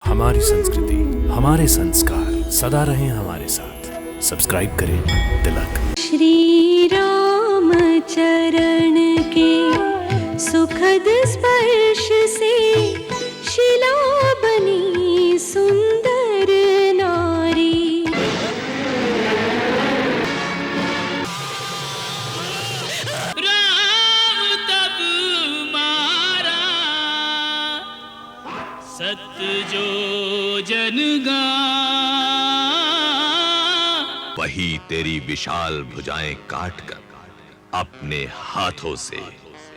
हमारी संस्कृति, हमारे संस्कार सदा रहें हमारे साथ। सब्सक्राइब करें तिलक। श्री राम चरण के सुखद स्पर्श से शिला बनी सुंदर नारी। राम तब मारा सत्य जो जनगा, वही तेरी विशाल भुजाएं काटकर अपने हाथों से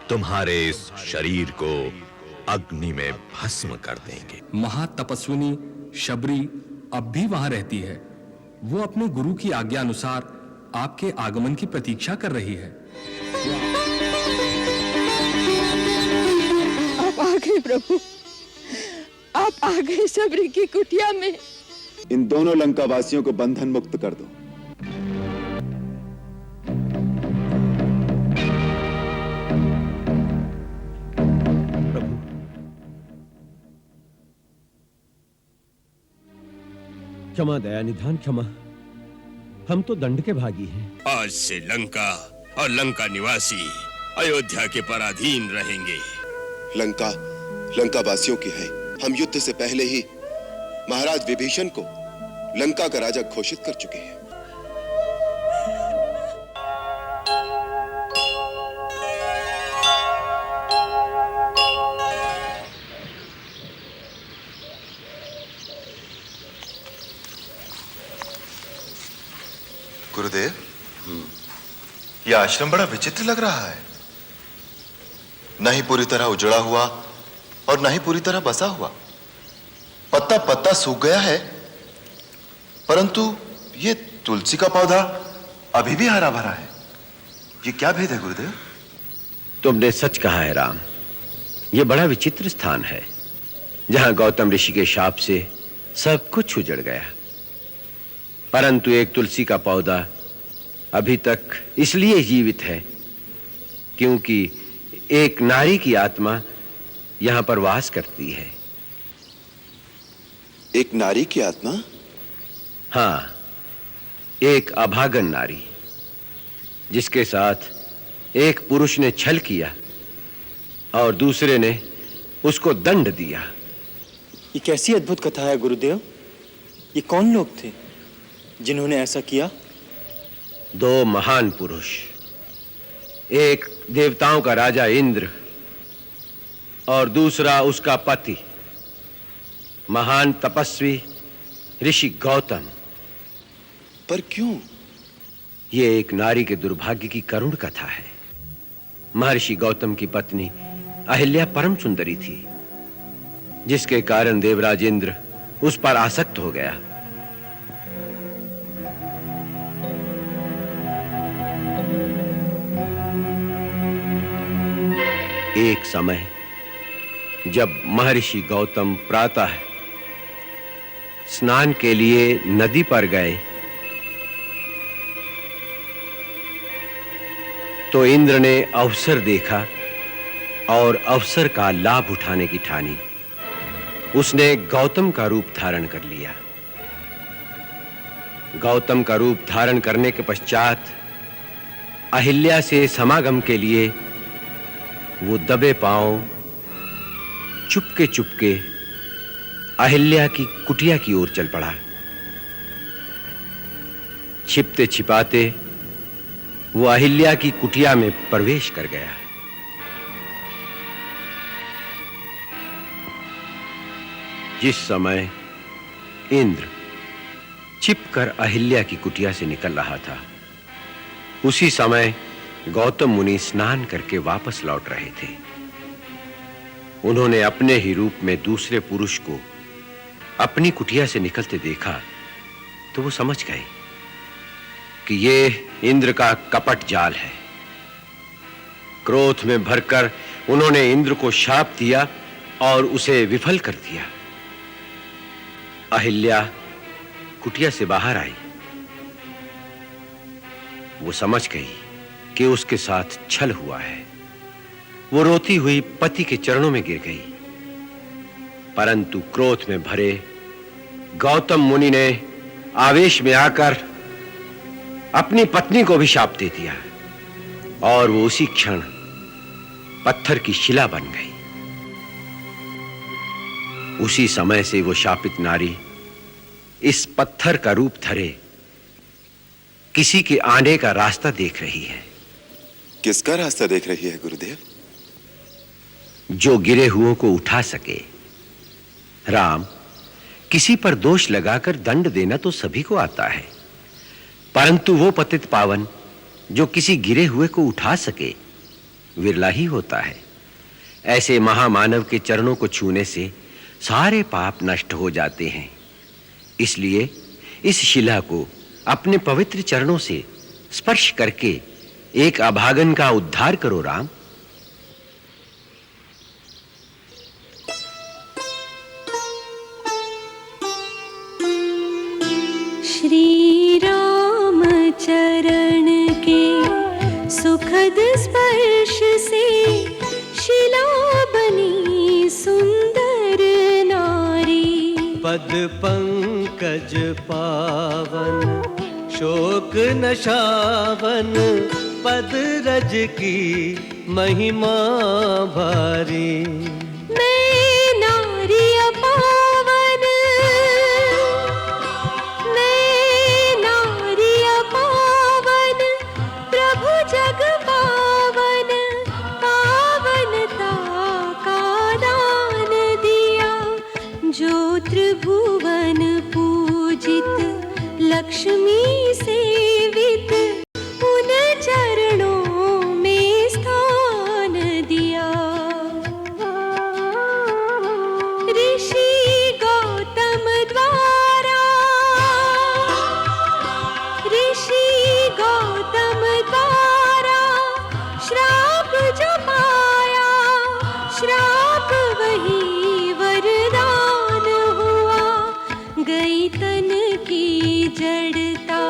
तुम्हारे इस शरीर को अग्नि में भस्म कर देंगे। महातपस्विनी शबरी अब भी वहां रहती है। वो अपने गुरु की आज्ञा अनुसार आपके आगमन की प्रतीक्षा कर रही है। आप आ गए प्रभु, आप आ गए शबरी की कुटिया में। इन दोनों लंका वासियों को बंधन मुक्त कर दो। क्षमा दया निधान क्षमा, हम तो दंड के भागी हैं। आज से लंका और लंका निवासी अयोध्या के पराधीन रहेंगे। लंका वासियों की है। हम युद्ध से पहले ही महाराज विभीषण को लंका का राजा घोषित कर चुके हैं। गुरुदेव, यह आश्रम बड़ा विचित्र लग रहा है। न ही पूरी तरह उजड़ा हुआ और न ही पूरी तरह बसा हुआ। पत्ता पत्ता सूख गया है, परंतु ये तुलसी का पौधा अभी भी हरा भरा है। ये क्या भेद है गुरुदेव? तुमने सच कहा है राम, यह बड़ा विचित्र स्थान है, जहां गौतम ऋषि के शाप से सब कुछ उजड़ गया। परंतु एक तुलसी का पौधा अभी तक इसलिए जीवित है क्योंकि एक नारी की आत्मा यहां पर वास करती है। एक नारी की आत्मा? हां, एक अभागन नारी, जिसके साथ एक पुरुष ने छल किया और दूसरे ने उसको दंड दिया। ये कैसी अद्भुत कथा है गुरुदेव? ये कौन लोग थे जिन्होंने ऐसा किया? दो महान पुरुष, एक देवताओं का राजा इंद्र और दूसरा उसका पति महान तपस्वी ऋषि गौतम। पर क्यों? यह एक नारी के दुर्भाग्य की करुण कथा है। महर्षि गौतम की पत्नी अहिल्या परम सुंदरी थी, जिसके कारण देवराज इंद्र उस पर आसक्त हो गया। एक समय जब महर्षि गौतम प्रातः स्नान के लिए नदी पर गए तो इंद्र ने अवसर देखा और अवसर का लाभ उठाने की ठानी। उसने गौतम का रूप धारण कर लिया। गौतम का रूप धारण करने के पश्चात अहिल्या से समागम के लिए वो दबे पांव चुपके चुपके अहिल्या की कुटिया की ओर चल पड़ा। छिपते छिपाते वो अहिल्या की कुटिया में प्रवेश कर गया। जिस समय इंद्र छिपकर अहिल्या की कुटिया से निकल रहा था, उसी समय गौतम मुनि स्नान करके वापस लौट रहे थे। उन्होंने अपने ही रूप में दूसरे पुरुष को अपनी कुटिया से निकलते देखा तो वो समझ गए कि ये इंद्र का कपट जाल है। क्रोध में भरकर उन्होंने इंद्र को शाप दिया और उसे विफल कर दिया। अहिल्या कुटिया से बाहर आई। वो समझ गई कि उसके साथ छल हुआ है। वो रोती हुई पति के चरणों में गिर गई। परंतु क्रोध में भरे गौतम मुनि ने आवेश में आकर अपनी पत्नी को भी शाप दे दिया और वो उसी क्षण पत्थर की शिला बन गई। उसी समय से वो शापित नारी इस पत्थर का रूप धरे किसी के आने का रास्ता देख रही है। किसका रास्ता देख रही है गुरुदेव? जो गिरे हुओं को उठा सके। राम, किसी पर दोष लगाकर दंड देना तो सभी को आता है, परंतु वो पतित पावन जो किसी गिरे हुए को उठा सके विरला ही होता है। ऐसे महामानव के चरणों को छूने से सारे पाप नष्ट हो जाते हैं। इसलिए इस शिला को अपने पवित्र चरणों से स्पर्श करके एक अभागन का उद्धार करो राम। श्री राम चरण के सुखद स्पर्श से शिला बनी सुंदर नारी। पद पंकज पावन शोक नशावन, पद रज की महिमा भारी। मैं नारी अपावन, मैं नारी अपावन, प्रभु जग पावन, पावनता का दान दिया। जो त्रिभुवन पूजित लक्ष्मी सेवित, उन चरणों में स्थान दिया। ऋषि गौतम द्वारा, ऋषि गौतम द्वारा श्राप जो पाया, श्राप वही वरदान हुआ। गई तन की जड़ता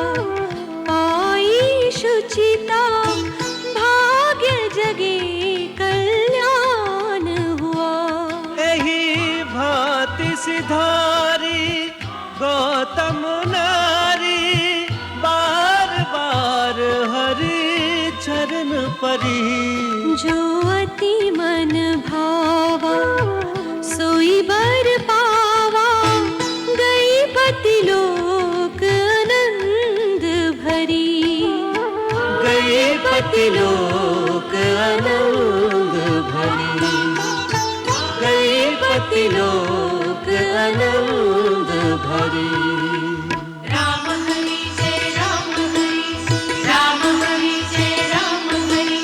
पाई शुचिता, भाग्य जगे कल्याण हुआ। यही भांति सिधारी गौतम नारी, बार बार हरि चरण परी। जो अति मन भावा सोई बर पावा, गई पति लोक आनंद भरी। गई पति लोक आनंद भरी, गई पति लोक आनंद भरी। राम हरि जय राम हरि, राम हरि जय राम हरि,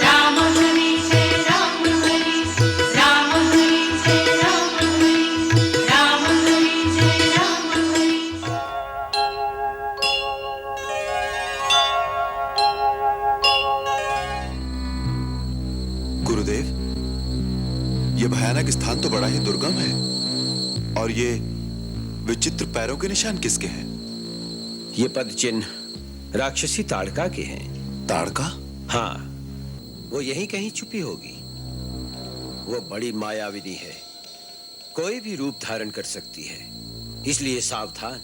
राम हरि जय राम हरि, राम हरि जय राम हरि, राम हरि जय राम हरि। गुरुदेव, ये भयानक स्थान तो बड़ा ही दुर्गम है, और ये विचित्र पैरों के निशान किसके हैं? ये पद चिन्ह राक्षसी ताड़का के हैं। ताड़का? हाँ, वो यहीं कहीं छुपी होगी। वो बड़ी मायाविनी है, कोई भी रूप धारण कर सकती है, इसलिए सावधान।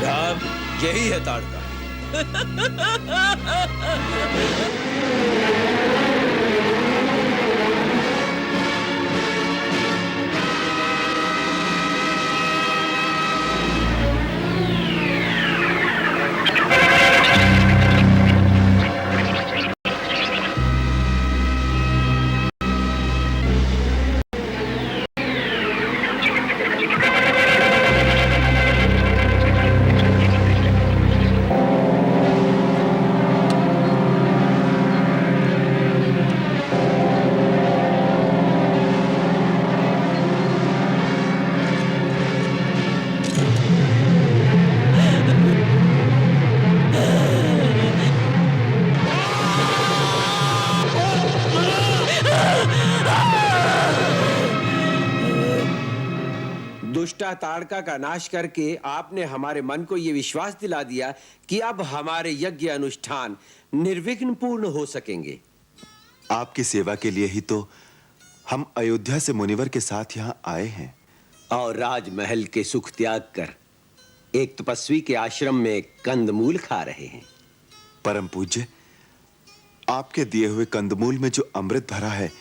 राम, यही है ताड़का। दुष्टा ताड़का का नाश करके आपने हमारे मन को यह विश्वास दिला दिया कि अब हमारे यज्ञ अनुष्ठान निर्विघ्न पूर्ण हो सकेंगे। आपकी सेवा के लिए ही तो हम अयोध्या से मुनिवर के साथ यहां आए हैं। और राजमहल के सुख त्याग कर एक तपस्वी के आश्रम में कंदमूल खा रहे हैं। परम पूज्य, आपके दिए हुए कंदमूल में जो अमृत भरा है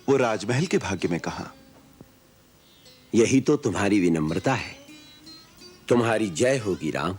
वो राजमहल के भाग्य में कहां? यही तो तुम्हारी विनम्रता है। तुम्हारी जय होगी राम।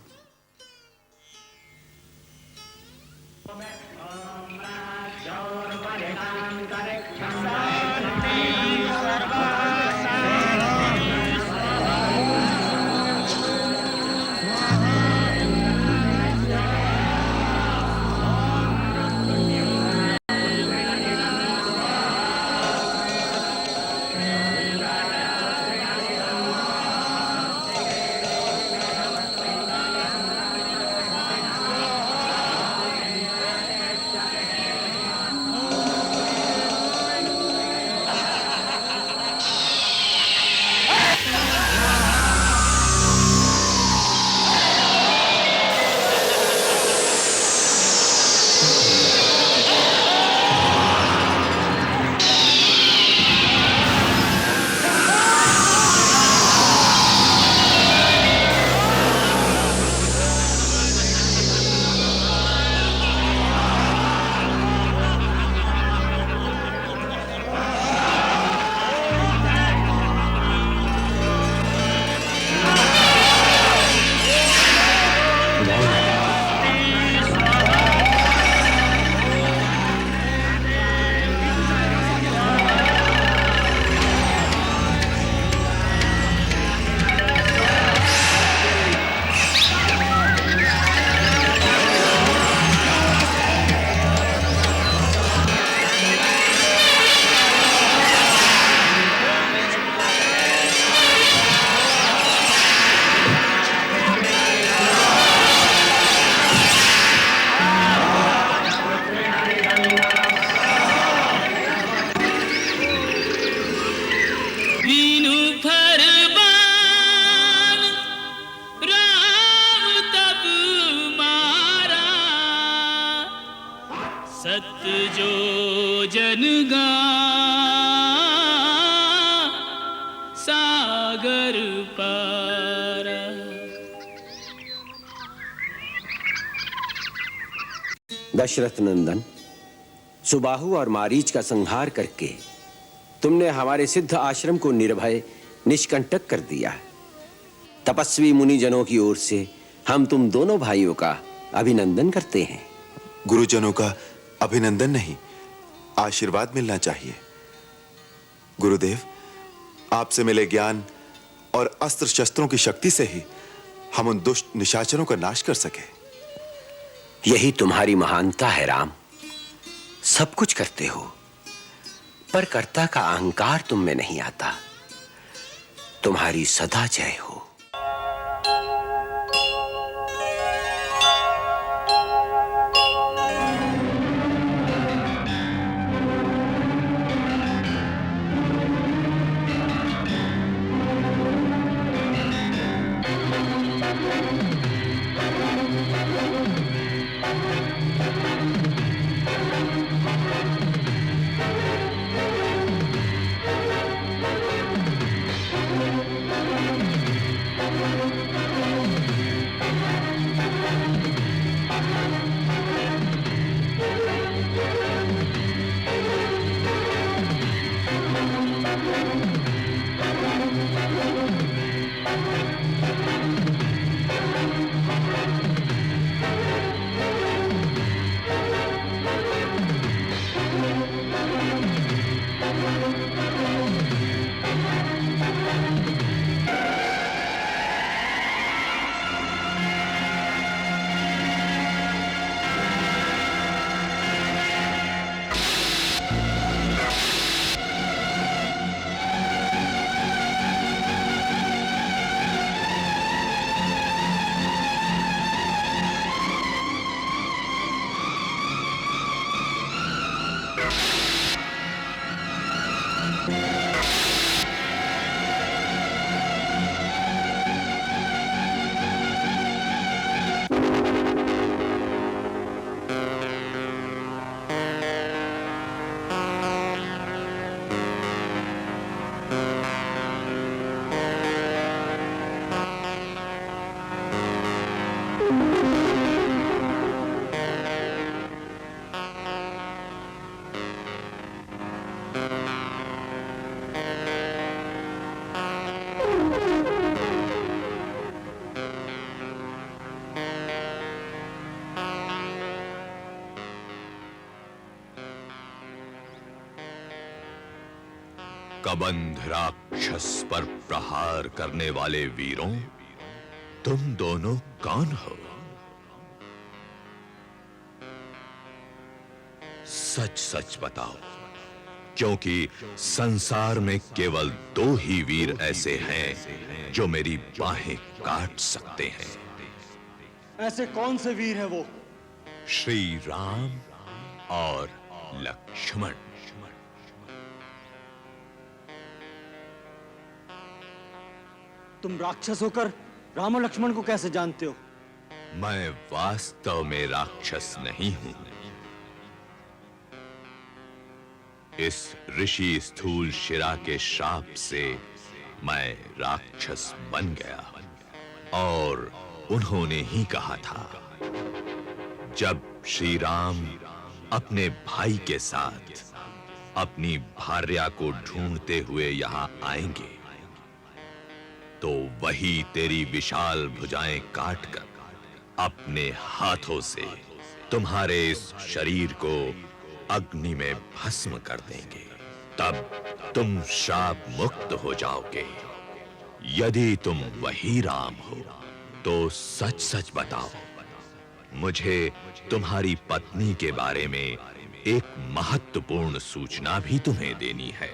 सागर पारा। दशरथ नंदन, सुबाहु और मारीच का संहार करके तुमने हमारे सिद्ध आश्रम को निर्भय निष्कंटक कर दिया। तपस्वी मुनिजनों की ओर से हम तुम दोनों भाइयों का अभिनंदन करते हैं। गुरुजनों का अभिनंदन नहीं, आशीर्वाद मिलना चाहिए। गुरुदेव, आपसे मिले ज्ञान और अस्त्र शस्त्रों की शक्ति से ही हम उन दुष्ट निशाचरों का नाश कर सके। यही तुम्हारी महानता है राम। सब कुछ करते हो, पर कर्ता का अहंकार तुम में नहीं आता। तुम्हारी सदा जय हो। कबंध राक्षस पर प्रहार करने वाले वीरों, तुम दोनों कौन हो? सच सच बताओ, क्योंकि संसार में केवल 2 ही वीर ऐसे हैं जो मेरी बाहें काट सकते हैं। ऐसे कौन से वीर हैं वो? श्री राम और लक्ष्मण। तुम राक्षस होकर राम और लक्ष्मण को कैसे जानते हो? मैं वास्तव में राक्षस नहीं हूं। इस ऋषि स्थूल शिरा के श्राप से मैं राक्षस बन गया। और उन्होंने ही कहा था, जब श्री राम अपने भाई के साथ अपनी भार्या को ढूंढते हुए यहां आएंगे, तो वही तेरी विशाल भुजाएं काटकर अपने हाथों से तुम्हारे इस शरीर को अग्नि में भस्म कर देंगे। तब तुम श्राप मुक्त हो जाओगे। यदि तुम वही राम हो तो सच सच बताओ, मुझे तुम्हारी पत्नी के बारे में एक महत्वपूर्ण सूचना भी तुम्हें देनी है।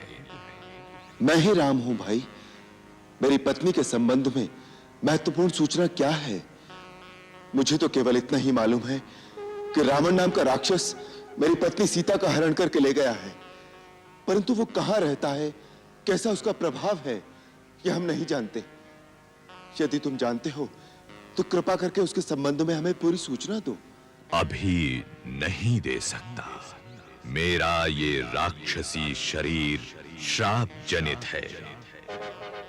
मैं ही राम हूं भाई। मेरी पत्नी के संबंध में महत्वपूर्ण सूचना क्या है? मुझे तो केवल इतना ही मालूम है कि रावण नाम का राक्षस मेरी पत्नी सीता का हरण करके ले गया है, परंतु वो कहां रहता है, कैसा उसका प्रभाव है, यह हम नहीं जानते। यदि तुम जानते हो तो कृपा करके उसके संबंध में हमें पूरी सूचना दो। अभी नहीं दे सकता। मेरा ये राक्षसी शरीर श्राप जनित है।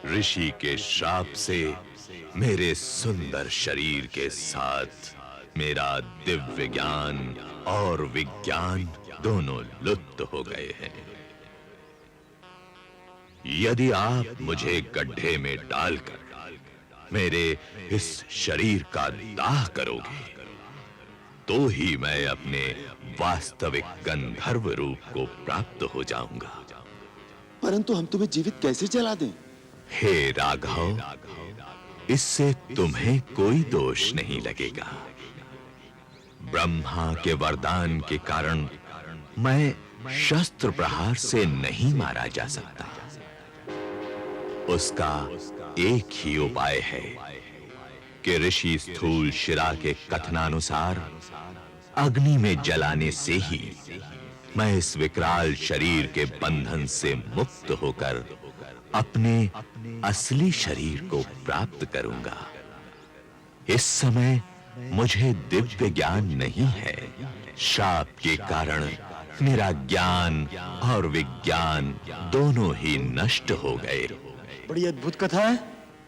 ऋषि के श्राप से मेरे सुंदर शरीर के साथ मेरा दिव्य ज्ञान और विज्ञान दोनों लुप्त हो गए हैं। यदि आप मुझे गड्ढे में डालकर मेरे इस शरीर का दाह करोगे, तो ही मैं अपने वास्तविक गंधर्व रूप को प्राप्त हो जाऊंगा। परंतु हम तुम्हें जीवित कैसे जला दें? हे राघव, इससे तुम्हें कोई दोष नहीं लगेगा। ब्रह्मा के वरदान के कारण मैं शस्त्र प्रहार से नहीं मारा जा सकता। उसका एक ही उपाय है कि ऋषि स्थूल शिरा के कथनानुसार अग्नि में जलाने से ही मैं इस विकराल शरीर के बंधन से मुक्त होकर अपने असली शरीर को प्राप्त करूंगा। इस समय मुझे दिव्य ज्ञान नहीं है। श्राप के कारण मेरा ज्ञान और विज्ञान दोनों ही नष्ट हो गए। बड़ी अद्भुत कथा है।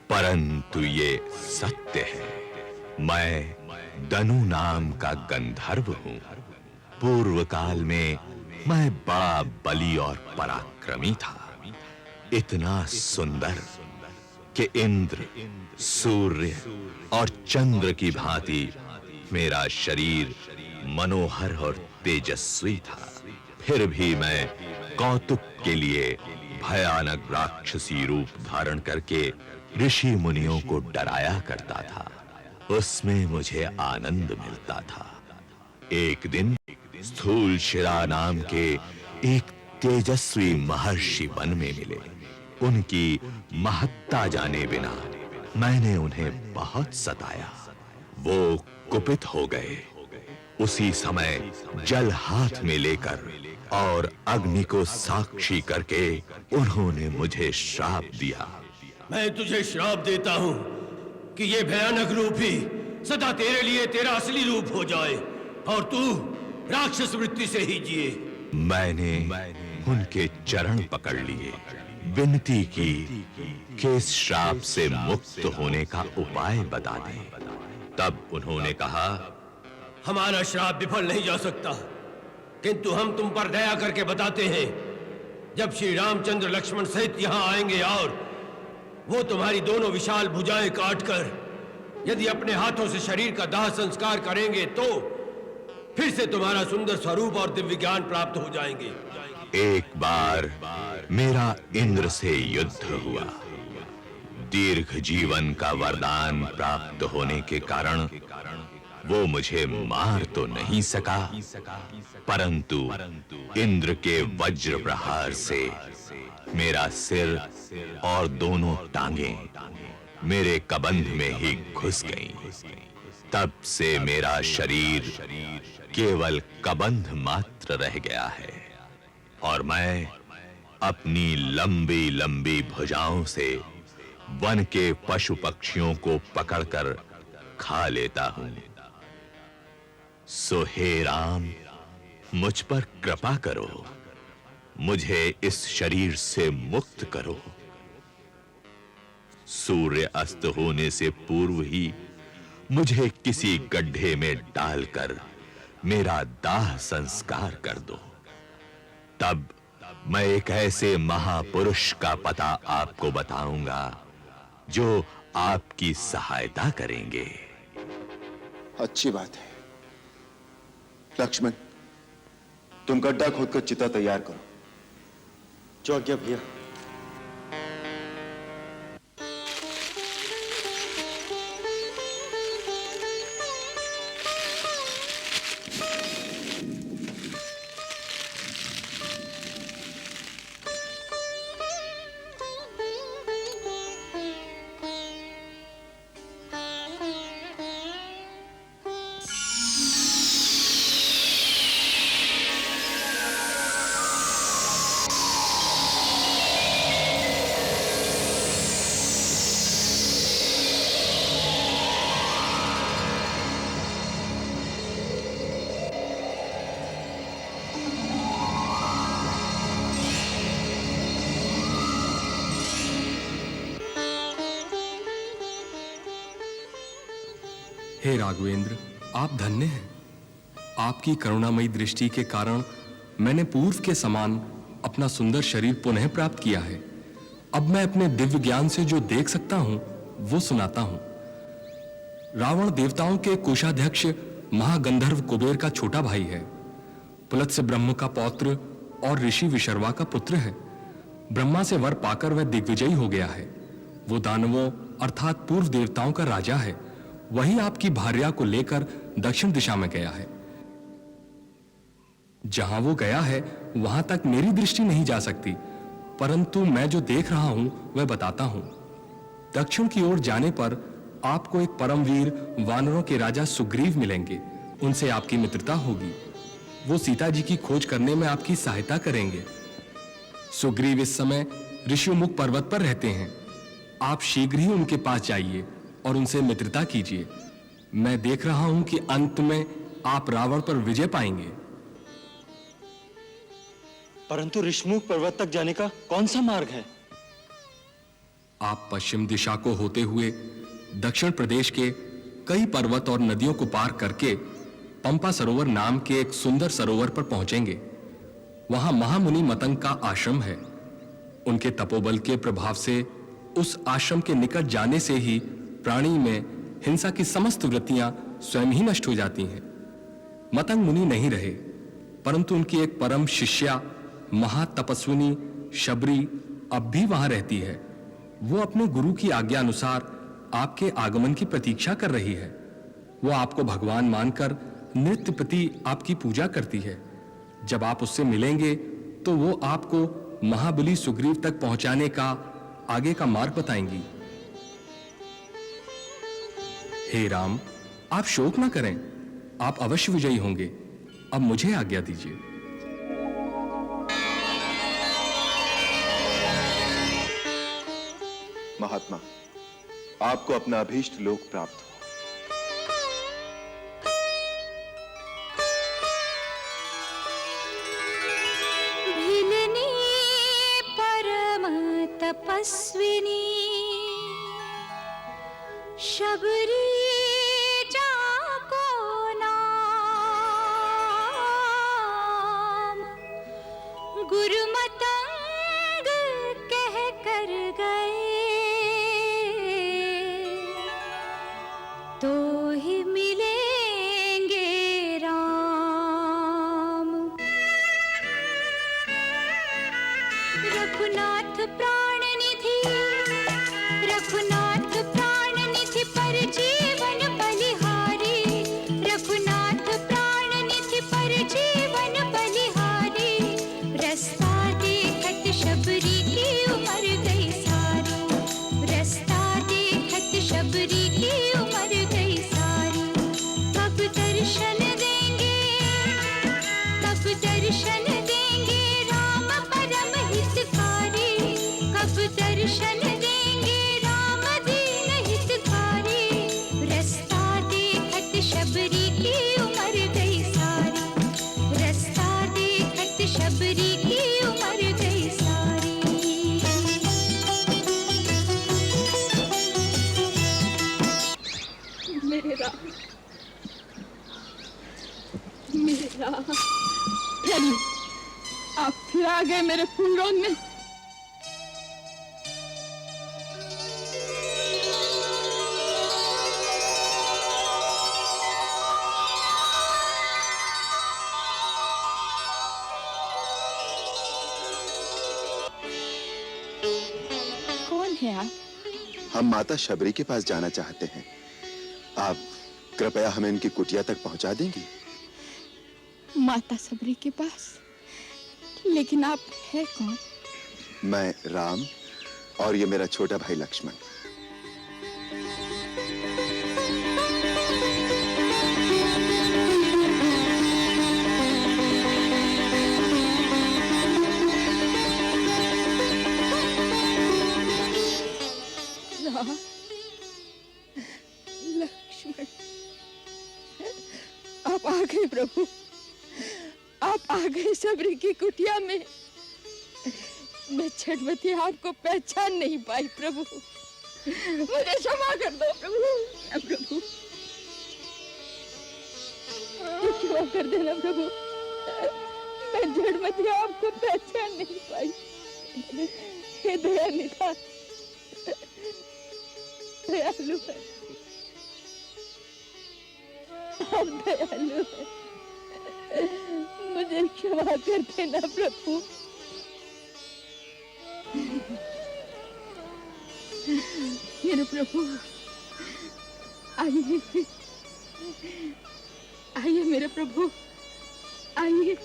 परंतु ये सत्य है। मैं दनु नाम का गंधर्व हूं। पूर्व काल में मैं बड़ा बली और पराक्रमी था, इतना सुंदर कि इंद्र, सूर्य और चंद्र की भांति मेरा शरीर मनोहर और तेजस्वी था। फिर भी मैं कौतुक के लिए भयानक राक्षसी रूप धारण करके ऋषि मुनियों को डराया करता था। उसमें मुझे आनंद मिलता था। एक दिन स्थूल शिरा नाम के एक तेजस्वी महर्षि वन में मिले। उनकी महत्ता जाने बिना मैंने उन्हें बहुत सताया। वो कुपित हो गए। उसी समय जल हाथ में लेकर और अग्नि को साक्षी करके उन्होंने मुझे श्राप दिया। मैं तुझे श्राप देता हूं कि ये भयानक रूप ही सदा तेरे लिए तेरा असली रूप हो जाए और तू राक्षस वृत्ति से ही जिए। मैंने उनके चरण पकड़ लिए, विनती की कि इस श्राप से मुक्त होने का उपाय बता दें। तब उन्होंने कहा, हमारा श्राप विफल नहीं जा सकता, किंतु हम तुम पर दया करके बताते हैं, जब श्री रामचंद्र लक्ष्मण सहित यहाँ आएंगे और वो तुम्हारी दोनों विशाल भुजाएं काटकर यदि अपने हाथों से शरीर का दाह संस्कार करेंगे तो फिर से तुम्हारा सुंदर स्वरूप और दिव्य ज्ञान प्राप्त हो जाएंगे। एक बार मेरा इंद्र से युद्ध हुआ। दीर्घ जीवन का वरदान प्राप्त होने के कारण वो मुझे मार तो नहीं सका, परंतु इंद्र के वज्र प्रहार से मेरा सिर और दोनों टांगें मेरे कबंध में ही घुस गईं। तब से मेरा शरीर केवल कबंध मात्र रह गया है और मैं अपनी लंबी लंबी भुजाओं से वन के पशु पक्षियों को पकड़कर खा लेता हूं। सो हे राम, मुझ पर कृपा करो, मुझे इस शरीर से मुक्त करो। सूर्य अस्त होने से पूर्व ही मुझे किसी गड्ढे में डालकर मेरा दाह संस्कार कर दो। तब मैं एक ऐसे महापुरुष का पता आपको बताऊंगा जो आपकी सहायता करेंगे। अच्छी बात है। लक्ष्मण, तुम गड्ढा खोदकर चिता तैयार करो। जो आज्ञा भैया। हे राघवेंद्र, आप धन्य हैं। आपकी करुणामयी दृष्टि के कारण मैंने पूर्व के समान अपना सुंदर शरीर पुनः प्राप्त किया है। अब मैं अपने दिव्य ज्ञान से जो देख सकता हूं वो सुनाता हूं। रावण देवताओं के कोषाध्यक्ष महागंधर्व कुबेर का छोटा भाई है। पुलत्स्य ब्रह्म का पौत्र और ऋषि विशर्वा का पुत्र है। ब्रह्मा से वर पाकर वह दिग्विजयी हो गया है। वो दानवों अर्थात पूर्व देवताओं का राजा है। वही आपकी भार्या को लेकर दक्षिण दिशा में गया है। जहां वो गया है वहां तक मेरी दृष्टि नहीं जा सकती, परंतु मैं जो देख रहा हूं वह बताता हूं। दक्षिण की ओर जाने पर आपको एक परमवीर वानरों के राजा सुग्रीव मिलेंगे। उनसे आपकी मित्रता होगी। वो सीता जी की खोज करने में आपकी सहायता करेंगे। सुग्रीव इस समय ऋषिमुख पर्वत पर रहते हैं। आप शीघ्र ही उनके पास जाइए और उनसे मित्रता कीजिए। मैं देख रहा हूं कि अंत में आप रावण पर विजय पाएंगे। परंतु ऋषिमुख पर्वत तक जाने का कौन सा मार्ग है? आप पश्चिम दिशा को होते हुए दक्षिण प्रदेश के कई पर्वत और नदियों को पार करके पंपा सरोवर नाम के एक सुंदर सरोवर पर पहुंचेंगे। वहां महामुनि मतंग का आश्रम है। उनके तपोबल के प्रभाव से उस आश्रम के निकट जाने से ही प्राणी में हिंसा की समस्त वृत्तियां स्वयं ही नष्ट हो जाती हैं। मतंग मुनि नहीं रहे, परंतु उनकी एक परम शिष्या महातपस्विनी शबरी अब भी वहां रहती है। वो अपने गुरु की आज्ञा अनुसार आपके आगमन की प्रतीक्षा कर रही है। वो आपको भगवान मानकर नित्य प्रति आपकी पूजा करती है। जब आप उससे मिलेंगे तो वो आपको महाबली सुग्रीव तक पहुंचाने का आगे का मार्ग बताएंगी। हे राम, आप शोक न करें, आप अवश्य विजयी होंगे। अब मुझे आज्ञा दीजिए। महात्मा, आपको अपना अभीष्ट लोक प्राप्त हो। भिलनी परम तपस्विनी शबरी जाको नाम गुरुमतंग कह कर गए तो ही मिलेंगे राम। रघुनाथ प्राण निधि, रघुनाथ प्राण निधि पर जीवन बलिहारी, रघुनाथ प्राण निधि पर जीवन बलिहारी। रास्ता देखत शबरी की उमर गई सारी, रास्ता देखत शबरी की उमर गई सारी। कब दर्शन देंगे, कब दर्शन देंगे राम परम हितकारी, कब दर्शन देंगे राम दीन हितकारी। रास्ता देखत शबरी की उमर गई सारी, रास्ता देखत शबरी की उमर गई सारी। मेरा मेरा रानी, आप फिर आ गए मेरे फूल रोन में। कौन है आप? हम माता शबरी के पास जाना चाहते हैं। आप कृपया हमें उनकी कुटिया तक पहुंचा देंगी? माता सबरी के पास? लेकिन आप है कौन? मैं राम और ये मेरा छोटा भाई लक्ष्मण। राम, लक्ष्मण, आप आ गए प्रभु, आप आ गए सबरी की कुटिया में। मैं छठवती आपको पहचान नहीं पाई प्रभु, मुझे क्षमा कर दो प्रभु। प्रभु क्षमा कर देना प्रभु, मैं जड़मती आपको पहचान नहीं पाई। हे दयानिधि, दयालु है, आप दयालु है, मुझे क्षमा कर देना प्रभु। मेरे प्रभु, आइए आइए मेरे प्रभु, आइए।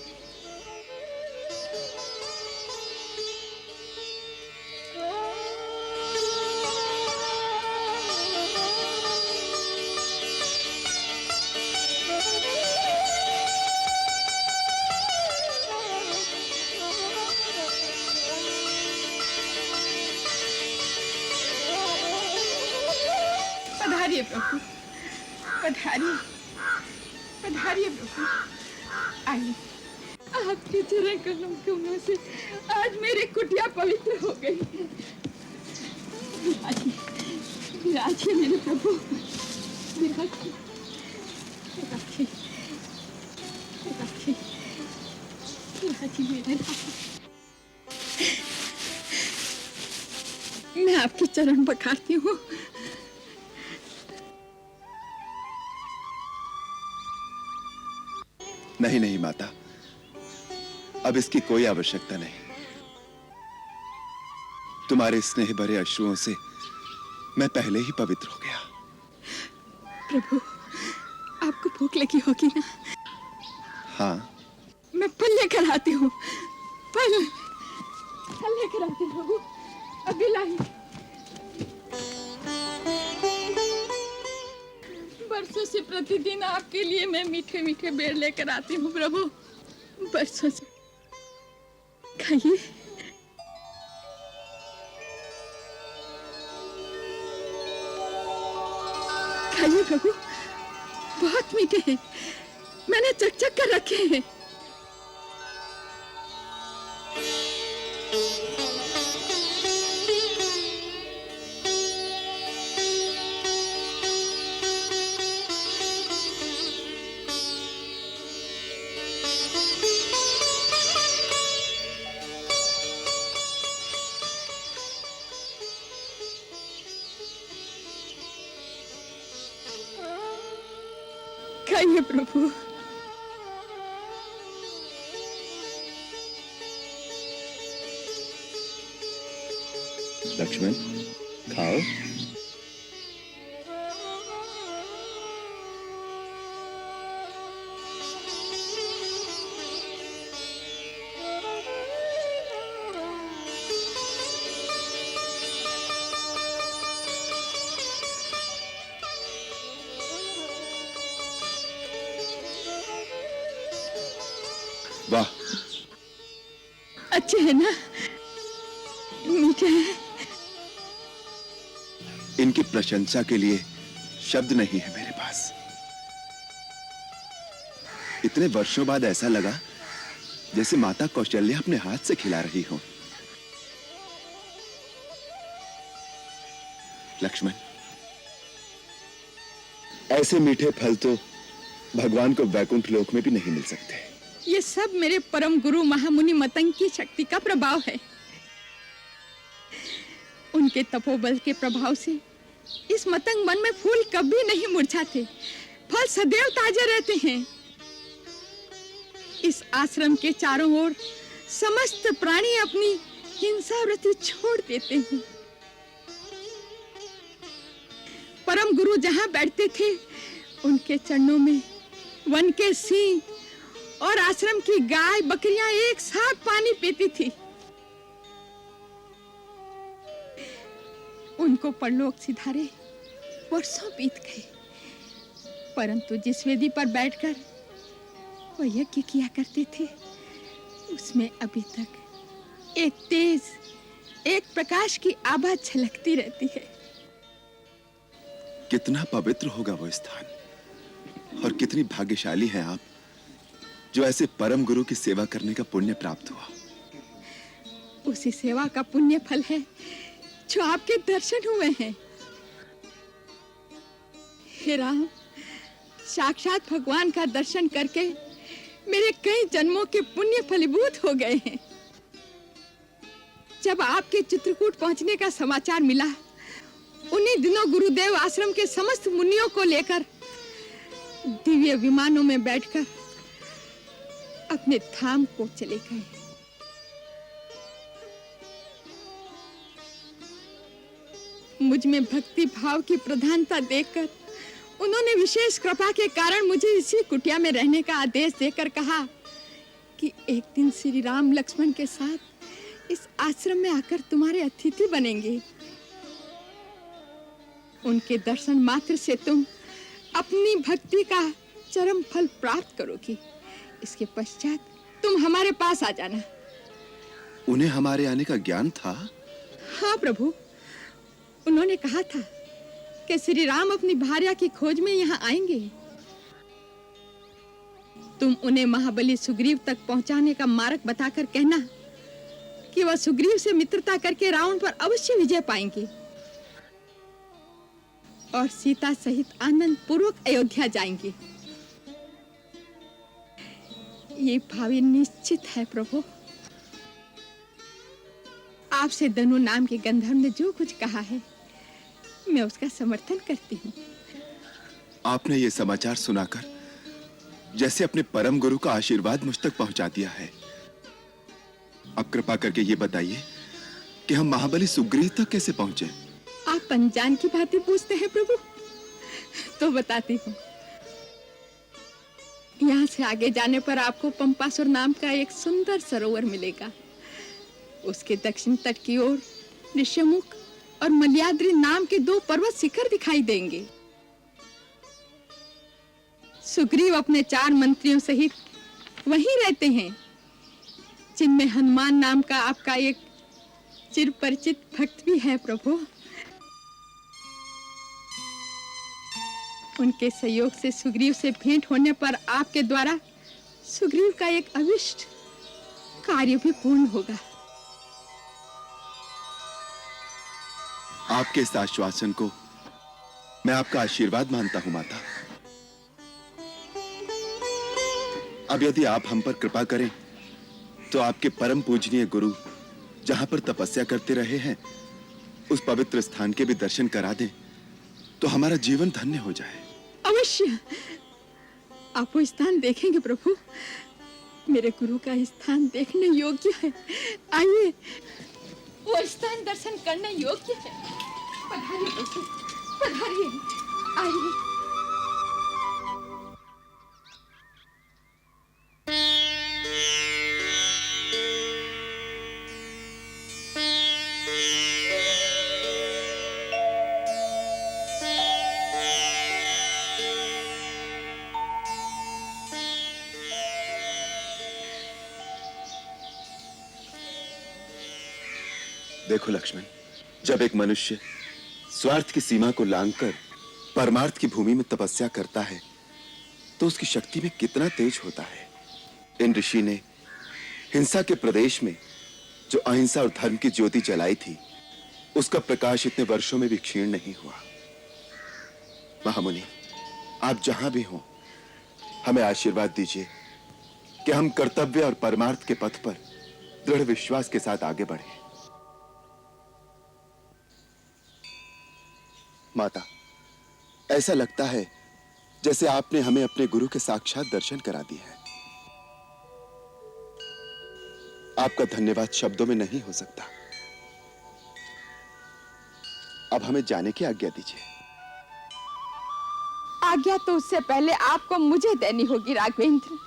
पधारिए प्रभु, पधारिए, पधारिए प्रभु, आइए। आपके चरण कमलों के उन्हों से आज मेरी कुटिया पवित्र हो गई। विराजिए, विराजिए मेरे प्रभु, विराजिए, विराजिए, विराजिए, विराजिए मेरे राम। मैं आपके चरण पखारती हूँ। नहीं नहीं माता, अब इसकी कोई आवश्यकता नहीं। तुम्हारे स्नेह भरे अश्रुओं से मैं पहले ही पवित्र हो गया। प्रभु, आपको भूख लगी होगी ना? हाँ। मैं फल लेकर आती हूँ, फल लेकर आती हूँ प्रभु, अभी लाई। बरसों से प्रतिदिन आपके लिए मैं मीठे मीठे बेर लेकर आती हूँ प्रभु, बरसों से। खाइए। खाइए प्रभु, बहुत मीठे हैं, मैंने चक-चक कर रखे हैं। खाइए प्रभु। लक्ष्मण, खाओ। वाह, अच्छे है ना? मीठे हैं। इनकी प्रशंसा के लिए शब्द नहीं है मेरे पास। इतने वर्षों बाद ऐसा लगा जैसे माता कौशल्या अपने हाथ से खिला रही हो। लक्ष्मण, ऐसे मीठे फल तो भगवान को वैकुंठ लोक में भी नहीं मिल सकते। ये सब मेरे परम गुरु महामुनि मतंग की शक्ति का प्रभाव है। उनके तपोबल के प्रभाव से इस मतंग मन में फूल कभी नहीं मुरझाते, फल सदैव ताजे रहते हैं। इस आश्रम के चारों ओर समस्त प्राणी अपनी हिंसा वृत्ति छोड़ देते हैं। परम गुरु जहां बैठते थे, उनके चरणों में वन के सिंह और आश्रम की गाय बकरियां एक साथ पानी पीती थी। उनको परलोक सिधारे वर्षों बीत गए, परंतु जिस वेदी पर बैठकर वो यज्ञ किया करते थे, उसमें अभी तक एक तेज, एक प्रकाश की आभा झलकती रहती है। कितना पवित्र होगा वो स्थान, और कितनी भाग्यशाली हैं आप जो ऐसे परम गुरु की सेवा करने का पुण्य प्राप्त हुआ। उसी सेवा का पुण्य फल है जो आपके दर्शन हुए हैं। हे राम, साक्षात भगवान का दर्शन करके मेरे कई जन्मों के पुण्य फलीभूत हो गए हैं। जब आपके चित्रकूट पहुंचने का समाचार मिला, उन्हीं दिनों गुरुदेव आश्रम के समस्त मुनियों को लेकर दिव्य विमानों में बैठकर अपने धाम को चले गए। मुझ में भक्ति भाव की प्रधानता देखकर उन्होंने विशेष कृपा के कारण मुझे इसी कुटिया में रहने का आदेश देकर कहा कि एक दिन श्री राम लक्ष्मण के साथ इस आश्रम में आकर तुम्हारे अतिथि बनेंगे। उनके दर्शन मात्र से तुम अपनी भक्ति का चरम फल प्राप्त करोगी। इसके पश्चात तुम हमारे पास आ जाना। उन्हें हमारे आने का ज्ञान था? हाँ प्रभु, उन्होंने कहा था कि श्री राम अपनी भार्या की खोज में यहाँ आएंगे। तुम उन्हें महाबली सुग्रीव तक पहुंचाने का मार्ग बताकर कहना कि वह सुग्रीव से मित्रता करके रावण पर अवश्य विजय पाएंगे और सीता सहित आनंद पूर्वक अयोध्या जाएंगे। ये भावी निश्चित है प्रभु। आपसे दनु नाम के गंधर्व ने जो कुछ कहा है, मैं उसका समर्थन करती हूँ। आपने ये समाचार सुनाकर जैसे अपने परम गुरु का आशीर्वाद मुझ तक पहुंचा दिया है। अब कृपा करके ये बताइए कि हम महाबली सुग्रीव तक कैसे पहुंचे? आप अनजान की बातें पूछते हैं प्रभु, तो बताती हूँ। यहाँ से आगे जाने पर आपको पंपासुर नाम का एक सुंदर सरोवर मिलेगा। उसके दक्षिण तट की ओर ऋष्यमुख और मल्याद्रि नाम के दो पर्वत शिखर दिखाई देंगे। सुग्रीव अपने 4 मंत्रियों सहित वहीं रहते हैं, जिनमें हनुमान नाम का आपका एक चिरपरिचित भक्त भी है प्रभु। उनके सहयोग से सुग्रीव से भेंट होने पर आपके द्वारा सुग्रीव का एक अभिष्ट कार्य भी पूर्ण होगा। आपके इस आश्वासन को मैं आपका आशीर्वाद मानता हूं माता। अब यदि आप हम पर कृपा करें तो आपके परम पूजनीय गुरु जहां पर तपस्या करते रहे हैं, उस पवित्र स्थान के भी दर्शन करा दें तो हमारा जीवन धन्य हो जाए। अवश्य आप वो स्थान देखेंगे प्रभु। मेरे गुरु का स्थान देखने योग्य है। आइए, वो वो स्थान दर्शन करने योग्य है। पधारिए प्रभु, पधारिए, आइए। देखो लक्ष्मण, जब एक मनुष्य स्वार्थ की सीमा को लांघकर परमार्थ की भूमि में तपस्या करता है तो उसकी शक्ति में कितना तेज होता है। इन ऋषि ने हिंसा के प्रदेश में जो अहिंसा और धर्म की ज्योति जलाई थी, उसका प्रकाश इतने वर्षों में भी क्षीण नहीं हुआ। महामुनि, आप जहां भी हों, हमें आशीर्वाद दीजिए कि हम कर्तव्य और परमार्थ के पथ पर दृढ़ विश्वास के साथ आगे बढ़ें। माता, ऐसा लगता है जैसे आपने हमें अपने गुरु के साक्षात दर्शन करा दिए हैं। आपका धन्यवाद शब्दों में नहीं हो सकता। अब हमें जाने की आज्ञा दीजिए। आज्ञा तो उससे पहले आपको मुझे देनी होगी राघवेंद्र,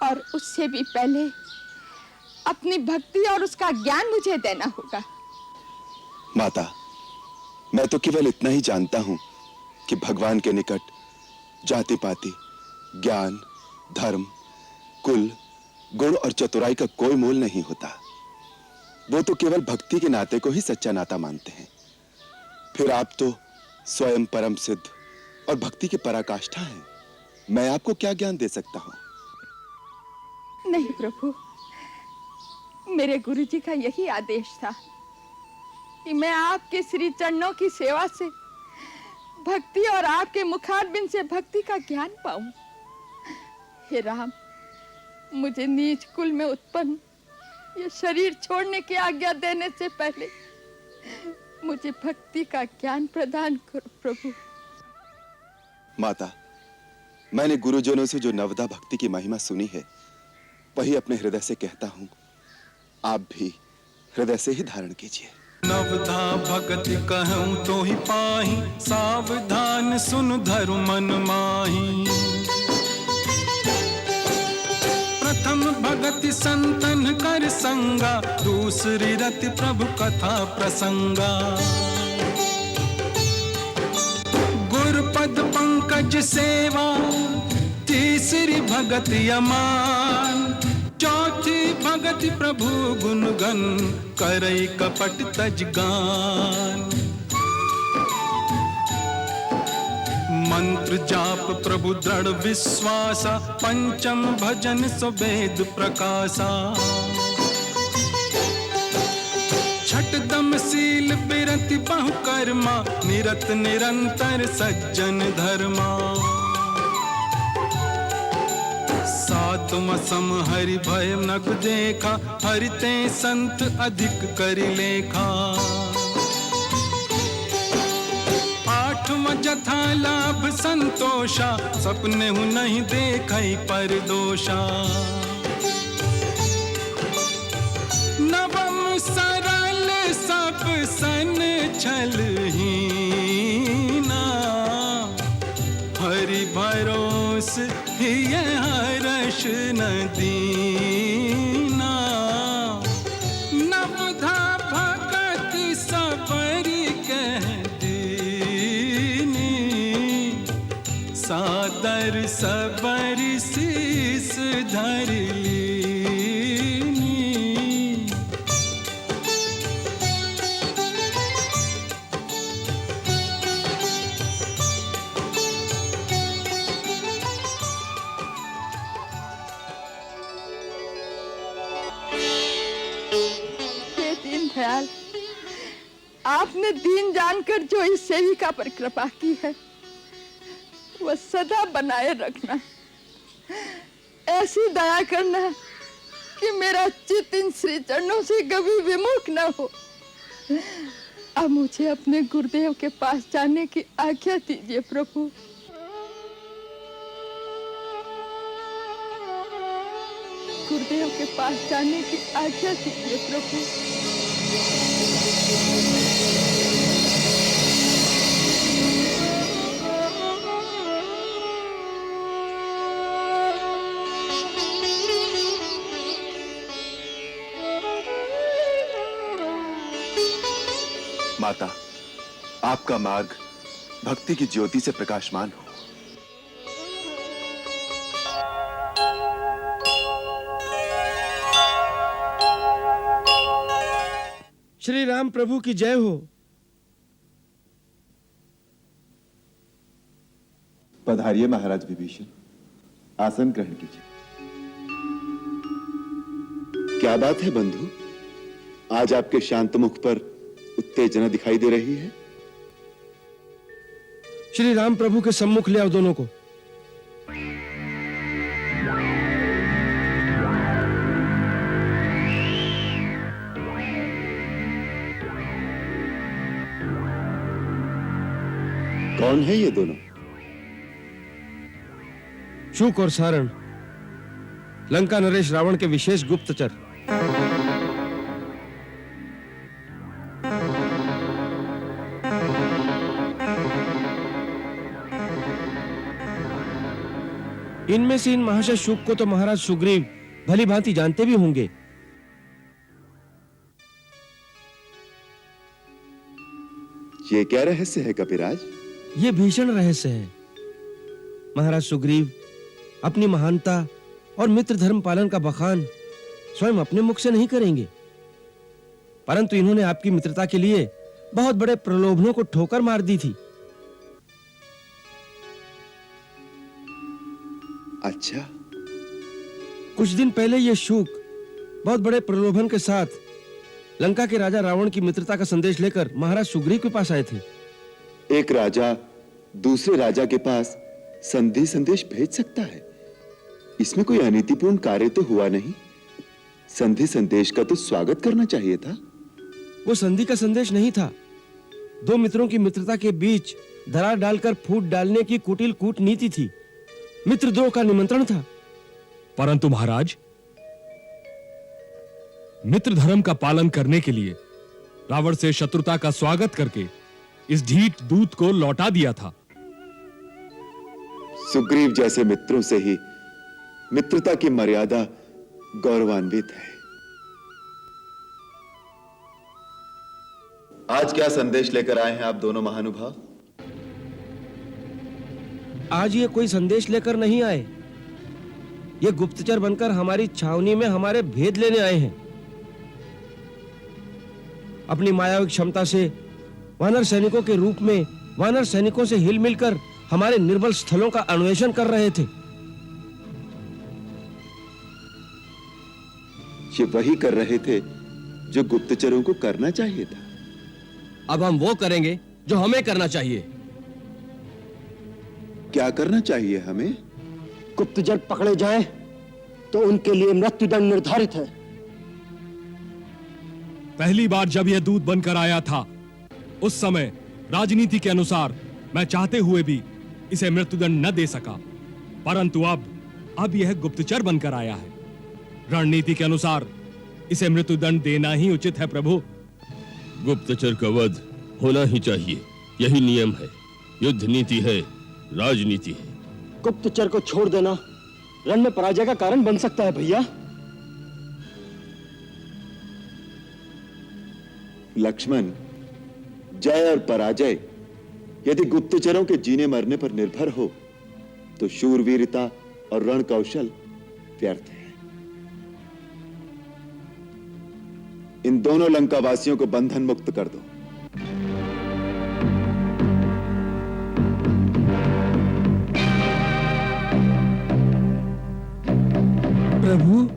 और उससे भी पहले अपनी भक्ति और उसका ज्ञान मुझे देना होगा। माता, मैं तो केवल इतना ही जानता हूं कि भगवान के निकट जाति पाति, ज्ञान, धर्म, कुल, गुण और चतुराई का कोई मोल नहीं होता। वो तो केवल भक्ति के नाते को ही सच्चा नाता मानते हैं। फिर आप तो स्वयं परम सिद्ध और भक्ति के पराकाष्ठा हैं। मैं आपको क्या ज्ञान दे सकता हूं? नहीं प्रभु, मेरे गुरुजी का यही आदेश था कि मैं आपके श्री चरणों की सेवा से भक्ति और आपके मुखारबिंद से भक्ति का ज्ञान पाऊं। हे राम, मुझे नीच कुल में उत्पन्न ये शरीर छोड़ने की आज्ञा देने से पहले मुझे भक्ति का ज्ञान प्रदान करो प्रभु। माता, मैंने गुरुजनों से जो नवदा भक्ति की महिमा सुनी है, वही अपने हृदय से कहता हूं। आप भी हृदय से ही धारण कीजिए। नवधा भगति कहूं तो ही पाही, सावधान सुन धरु मन माही। प्रथम भगति संतन कर संगा, दूसरी रति प्रभु कथा प्रसंगा। गुरुपद पंकज सेवा, तीसरी भगति अमान। चौथी भगति प्रभु गुणगन, करई कपट तजगान। मंत्र जाप प्रभु दृढ़ विश्वासा, पंचम भजन सुवेद प्रकाशा। छठ दम सील बिरति बहु कर्मा, निरत निरंतर सज्जन धर्मा। सातवां सम हरि भय नग देखा, हरिते संत अधिक करि लेखा। आठवां जथा लाभ संतोषा, सपने हूँ नहीं देखई पर दोषा। नवम सरल सब सन छलहीना, हरि भरोस हिय हर्ष न दीना। नवधा भगति सबरी कह दीनी, सादर सबरी शीस धर लीनी। दयाल, आपने दीन जानकर जो इस सेविका पर कृपा की है, वह सदा बनाए रखना। ऐसी दया करना कि मेरा चित्त इन श्री चरणों से कभी विमुख न हो। अब मुझे अपने गुरुदेव के पास जाने की आज्ञा दीजिए प्रभु। गुरुदेव के पास जाने की आज्ञा दीजिए प्रभु। माता, आपका मार्ग भक्ति की ज्योति से प्रकाशमान हो। श्री राम प्रभु की जय हो। पधारिए महाराज विभीषण, आसन ग्रहण कीजिए। क्या बात है बंधु, आज आपके शांत मुख पर उत्तेजना दिखाई दे रही है। श्री राम प्रभु के सम्मुख ले आओ दोनों को। कौन है ये दोनों? शुक और सारण, लंका नरेश रावण के विशेष गुप्तचर। इनमें से इन महाशय शुक को तो महाराज सुग्रीव भली भांति जानते भी होंगे। ये क्या रहस्य है कपिराज? ये भीषण रहस्य है। महाराज सुग्रीव अपनी महानता और मित्र धर्म पालन का बखान स्वयं अपने मुख से नहीं करेंगे, परंतु इन्होंने आपकी मित्रता के लिए बहुत बड़े प्रलोभनों को ठोकर मार दी थी। अच्छा, कुछ दिन पहले ये शुक बहुत बड़े प्रलोभन के साथ लंका के राजा रावण की मित्रता का संदेश लेकर महाराज सुग्रीव के पास आए थे। एक राजा दूसरे राजा के पास संधि संदेश भेज सकता है? इसमें कोई अनीतिपूर्ण कार्य तो हुआ नहीं? संधि संदेश का तो स्वागत करना चाहिए था। वो संधि का संदेश नहीं था, दो मित्रों की मित्रता के बीच दरार डालकर फूट डालने की कुटिल कूटनीति थी। मित्रद्रोह का निमंत्रण था। परंतु महाराज, मित्र धर्म का पालन करने के लिए रावण से शत्रुता का स्वागत करके इस ढीठ दूत को लौटा दिया था। सुग्रीव जैसे मित्रों से ही मित्रता की मर्यादा गौरवान्वित है। आज क्या संदेश लेकर आए हैं आप दोनों महानुभाव? आज ये कोई संदेश लेकर नहीं आए, ये गुप्तचर बनकर हमारी छावनी में हमारे भेद लेने आए हैं। अपनी मायावी क्षमता से वानर सैनिकों के रूप में वानर सैनिकों से हिल मिलकर हमारे निर्बल स्थलों का अन्वेषण कर रहे थे। ये वही कर रहे थे जो गुप्तचरों को करना चाहिए था। अब हम वो करेंगे जो हमें करना चाहिए। क्या करना चाहिए हमें? गुप्तचर पकड़े जाएं तो उनके लिए मृत्युदंड निर्धारित है। पहली बार जब यह दूत बनकर आया था, उस समय राजनीति के अनुसार मैं चाहते हुए भी इसे मृत्युदंड न दे सका, परंतु अब यह गुप्तचर बनकर आया है। रणनीति के अनुसार इसे मृत्युदंड देना ही उचित है प्रभु। गुप्तचर का वध होना ही चाहिए, यही नियम है। युद्ध नीति है, राजनीति है। गुप्तचर को छोड़ देना रण में पराजय का कारण बन सकता है भैया। लक्ष्मण, जय और पराजय यदि गुप्तचरों के जीने मरने पर निर्भर हो तो शूरवीरता और रण कौशल व्यर्थ है। इन दोनों लंकावासियों को बंधन मुक्त कर दो। प्रभु,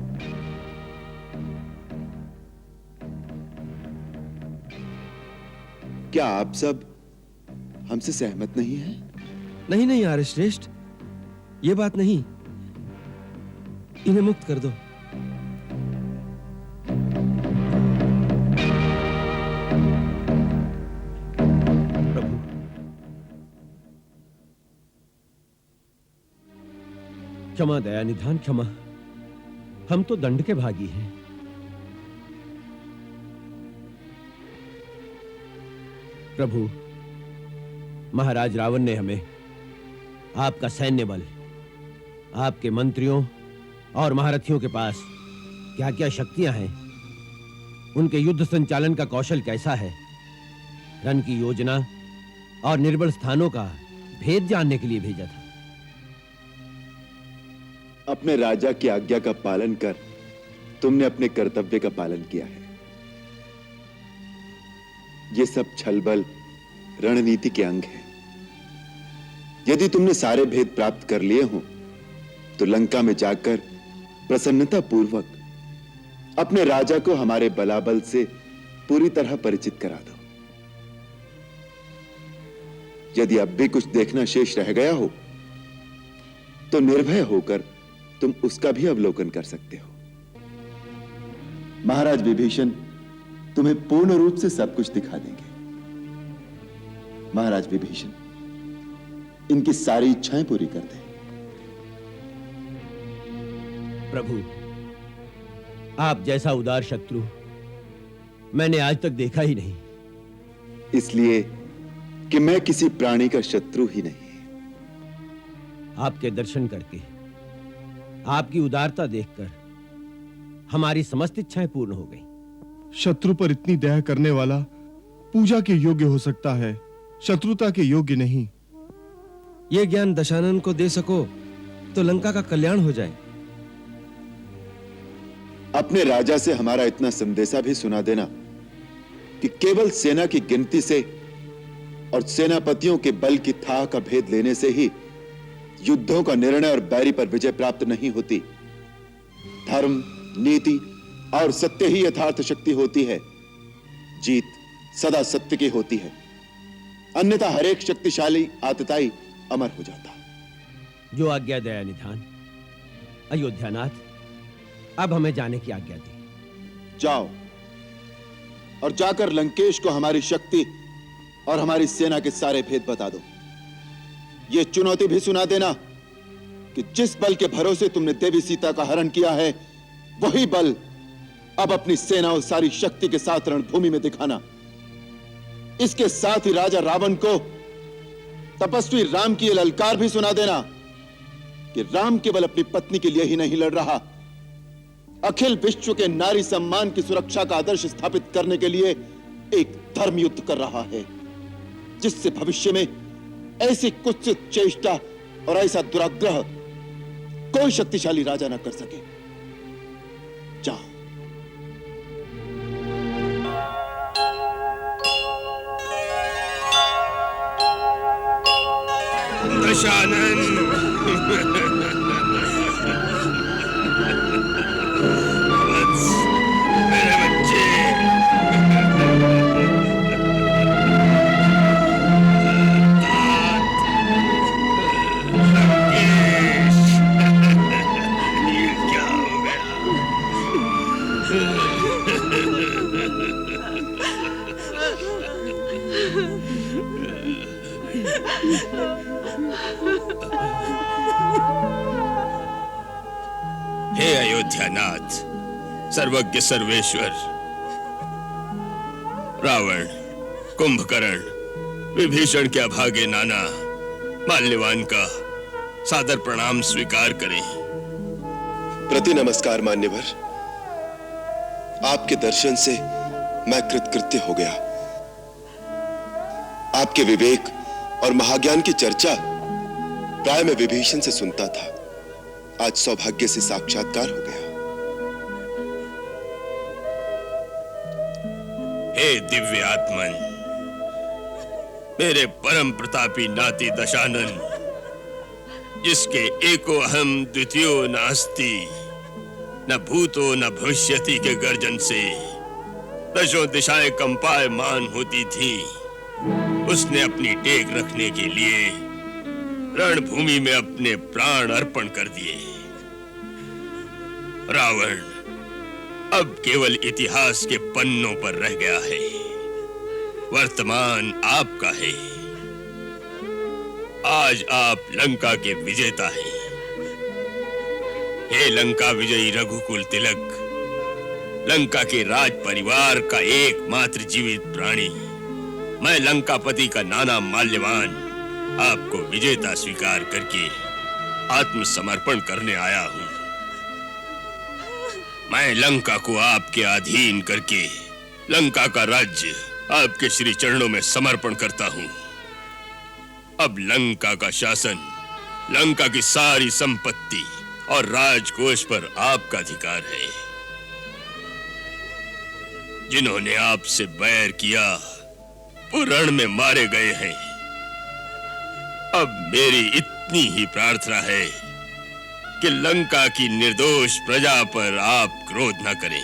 क्या आप सब हमसे सहमत नहीं हैं? नहीं नहीं आर्य श्रेष्ठ, ये बात नहीं। इन्हें मुक्त कर दो। प्रभु, क्षमा दया निधान क्षमा, हम तो दंड के भागी हैं। प्रभु, महाराज रावण ने हमें आपका सैन्य बल, आपके मंत्रियों और महारथियों के पास क्या क्या शक्तियां हैं, उनके युद्ध संचालन का कौशल कैसा है, रण की योजना और निर्बल स्थानों का भेद जानने के लिए भेजा था। अपने राजा की आज्ञा का पालन कर तुमने अपने कर्तव्य का पालन किया है। ये सब छलबल रणनीति के अंग हैं। यदि तुमने सारे भेद प्राप्त कर लिए हो तो लंका में जाकर प्रसन्नता पूर्वक अपने राजा को हमारे बलाबल से पूरी तरह परिचित करा दो। यदि अब भी कुछ देखना शेष रह गया हो तो निर्भय होकर तुम उसका भी अवलोकन कर सकते हो। महाराज विभीषण तुम्हें पूर्ण रूप से सब कुछ दिखा देंगे। महाराज विभीषण, इनकी सारी इच्छाएं पूरी कर दें। प्रभु, आप जैसा उदार शत्रु मैंने आज तक देखा ही नहीं। इसलिए कि मैं किसी प्राणी का शत्रु ही नहीं। आपके दर्शन करके, आपकी उदारता देखकर हमारी समस्त इच्छाएं पूर्ण हो गई। शत्रु पर इतनी दया करने वाला पूजा के योग्य हो सकता है, शत्रुता के योग्य नहीं। ये ज्ञान दशानन को दे सको तो लंका का कल्याण हो जाए। अपने राजा से हमारा इतना संदेशा भी सुना देना कि केवल सेना की गिनती से और सेनापतियों के बल की थाह का भेद लेने से ही युद्धों का निर्णय और बैरी पर विजय प्राप्त नहीं होती। धर्म, नीति और सत्य ही यथार्थ शक्ति होती है। जीत सदा सत्य की होती है, अन्यथा हर एक शक्तिशाली आतताई अमर हो जाता। जो आज्ञा दया निधान। अयोध्यानाथ, अब हमें जाने की आज्ञा दी। जाओ और जाकर लंकेश को हमारी शक्ति और हमारी सेना के सारे भेद बता दो। यह चुनौती भी सुना देना कि जिस बल के भरोसे तुमने देवी सीता का हरण किया है, वही बल अब अपनी सेना और सारी शक्ति के साथ रणभूमि में दिखाना। इसके साथ ही राजा रावण को तपस्वी राम की यह ललकार भी सुना देना कि राम केवल अपनी पत्नी के लिए ही नहीं लड़ रहा, अखिल विश्व के नारी सम्मान की सुरक्षा का आदर्श स्थापित करने के लिए एक धर्म युद्ध कर रहा है, जिससे भविष्य में ऐसी कुत्सित चेष्टा और ऐसा दुराग्रह कोई शक्तिशाली राजा न कर सके। जाओ। दशानन, मेरे बच्चे, लंकेश, ये क्या हो गया? हे अयोध्यानाथ, सर्वज्ञ सर्वेश्वर, रावण, कुंभकर्ण, विभीषण के अभागे नाना, माल्यवान का सादर प्रणाम स्वीकार करें। प्रति नमस्कार मान्यवर। आपके दर्शन से मैं कृतकृत्य हो गया। आपके विवेक और महाज्ञान की चर्चा प्राय मैं विभीषण से सुनता था, आज सौभाग्य से साक्षात्कार हो गया। हे दिव्य आत्मन, मेरे परम प्रतापी नाती दशानन, जिसके एको अहम द्वितीयो नास्ति, न भूतो न भविष्यति के गर्जन से दशों दिशाएं कंपायमान होती थी, उसने अपनी टेक रखने के लिए रणभूमि में अपने प्राण अर्पण कर दिए। रावण अब केवल इतिहास के पन्नों पर रह गया है, वर्तमान आपका है। आज आप लंका के विजेता हैं। हे लंका विजयी रघुकुल तिलक, लंका के राज परिवार का एकमात्र जीवित प्राणी, मैं लंकापति का नाना माल्यवान आपको विजेता स्वीकार करके आत्मसमर्पण करने आया हूं। मैं लंका को आपके अधीन करके लंका का राज्य आपके श्री चरणों में समर्पण करता हूं। अब लंका का शासन, लंका की सारी संपत्ति और राजकोष पर आपका अधिकार है। जिन्होंने आपसे बैर किया वो रण में मारे गए हैं। अब मेरी इतनी ही प्रार्थना है कि लंका की निर्दोष प्रजा पर आप क्रोध न करें।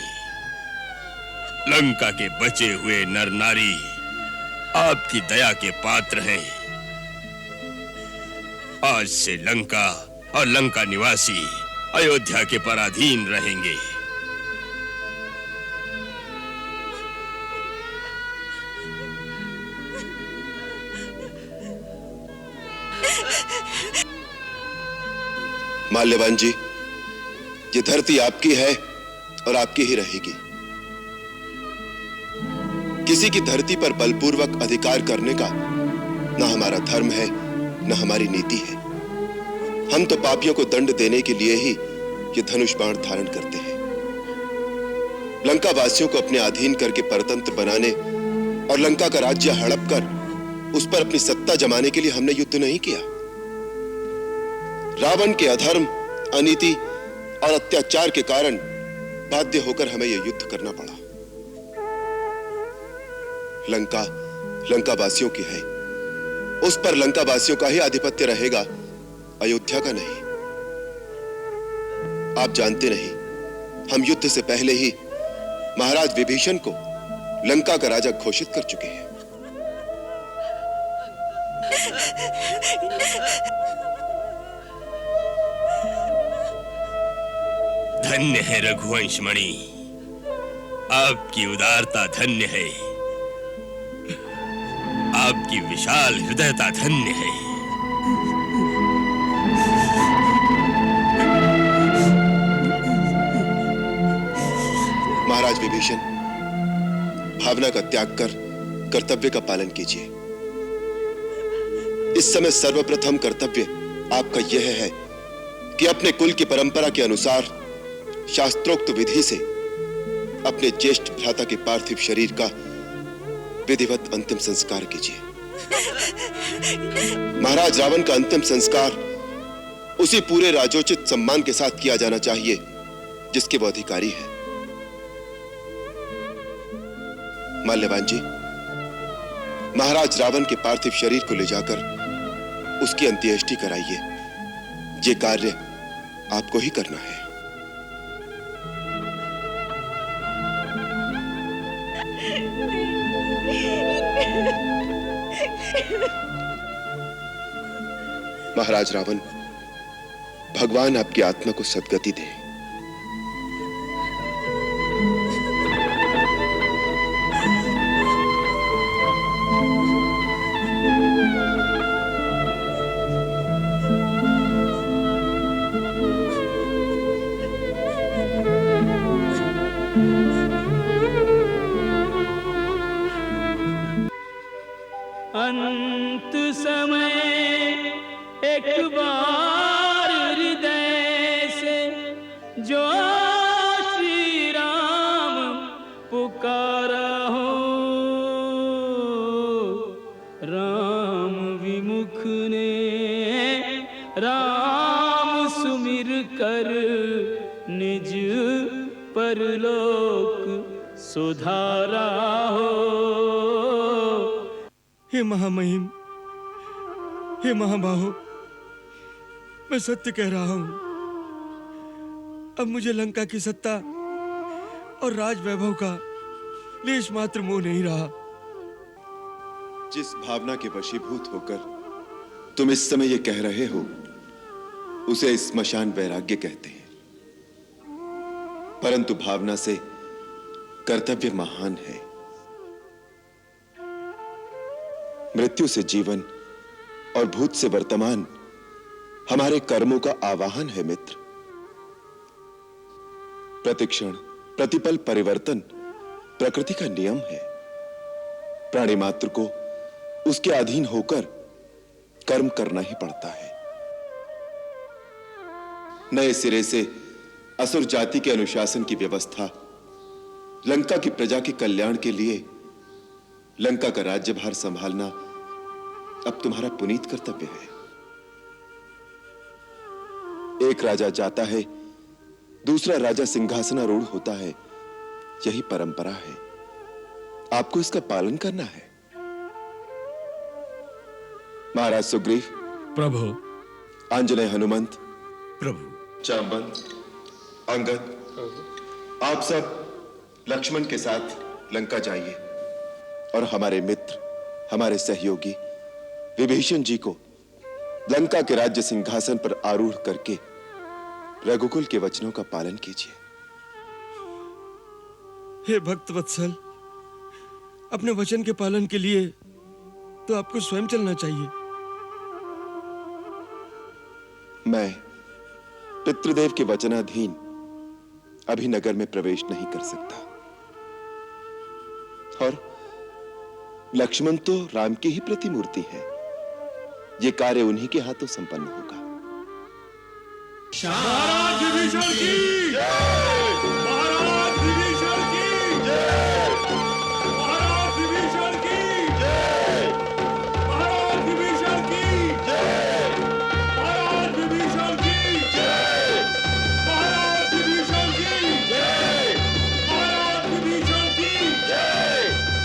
लंका के बचे हुए नर नारी आपकी दया के पात्र हैं। आज से लंका और लंका निवासी अयोध्या के पराधीन रहेंगे। माल्यवान जी, ये धरती आपकी है और आपकी ही रहेगी। किसी की धरती पर बलपूर्वक अधिकार करने का न हमारा धर्म है, न हमारी नीति है। हम तो पापियों को दंड देने के लिए ही ये धनुष बाण धारण करते हैं। लंका वासियों को अपने अधीन करके परतंत्र बनाने और लंका का राज्य हड़प कर उस पर अपनी सत्ता जमाने के लिए हमने युद्ध नहीं किया। रावण के अधर्म, अनीति और अत्याचार के कारण बाध्य होकर हमें यह युद्ध करना पड़ा। लंका लंकावासियों की है, उस पर लंकावासियों का ही आधिपत्य रहेगा, अयोध्या का नहीं। आप जानते नहीं, हम युद्ध से पहले ही महाराज विभीषण को लंका का राजा घोषित कर चुके हैं। धन्य है रघुवंश मणि, आपकी उदारता धन्य है, आपकी विशाल हृदयता धन्य है। महाराज विभीषण, भावना का त्याग कर कर्तव्य का पालन कीजिए। इस समय सर्वप्रथम कर्तव्य आपका यह है कि अपने कुल की परंपरा के अनुसार शास्त्रोक्त विधि से अपने ज्येष्ठ भ्राता के पार्थिव शरीर का विधिवत अंतिम संस्कार कीजिए। महाराज रावण का अंतिम संस्कार उसी पूरे राजोचित सम्मान के साथ किया जाना चाहिए जिसके वो अधिकारी है। माल्यवान जी, महाराज रावण के पार्थिव शरीर को ले जाकर उसकी अंत्येष्टि कराइए। ये कार्य आपको ही करना है। महाराज रावण, भगवान आपकी आत्मा को सद्गति दे। अंत समय एक बार हृदय से जो श्री राम पुकारा हो, राम विमुख ने राम सुमिर कर निज परलोक सुधारा हो। हे महामहिम, हे महाबाहो, मैं सत्य कह रहा हूं। अब मुझे लंका की सत्ता और राज वैभव का लेश मात्र मोह नहीं रहा। जिस भावना के वशीभूत होकर तुम इस समय ये कह रहे हो, उसे स्मशान वैराग्य कहते हैं। परंतु भावना से कर्तव्य महान है। मृत्यु से जीवन और भूत से वर्तमान हमारे कर्मों का आवाहन है मित्र। प्रतिक्षण प्रतिपल परिवर्तन प्रकृति का नियम है। प्राणी मात्र को उसके अधीन होकर कर्म करना ही पड़ता है। नए सिरे से असुर जाति के अनुशासन की व्यवस्था लंका की प्रजा के कल्याण के लिए लंका का राज्यभार संभालना अब तुम्हारा पुनीत कर्तव्य है। एक राजा जाता है, दूसरा राजा सिंहासनारूढ़ होता है, यही परंपरा है। आपको इसका पालन करना है। महाराज सुग्रीव प्रभु, आंजनेय हनुमंत प्रभु, जामवंत, अंगद, आप सब लक्ष्मण के साथ लंका जाइए और हमारे मित्र, हमारे सहयोगी विभीषण जी को लंका के राज्य सिंहासन पर आरूढ़ करके रघुकुल के वचनों का पालन कीजिए। हे भक्त वत्सल, अपने वचन के पालन के लिए तो आपको स्वयं चलना चाहिए। मैं पितृदेव के वचनाधीन अभी नगर में प्रवेश नहीं कर सकता, और लक्ष्मण तो राम की ही प्रतिमूर्ति है। ये कार्य उन्हीं के हाथों संपन्न होगा। महाराज विभीषण की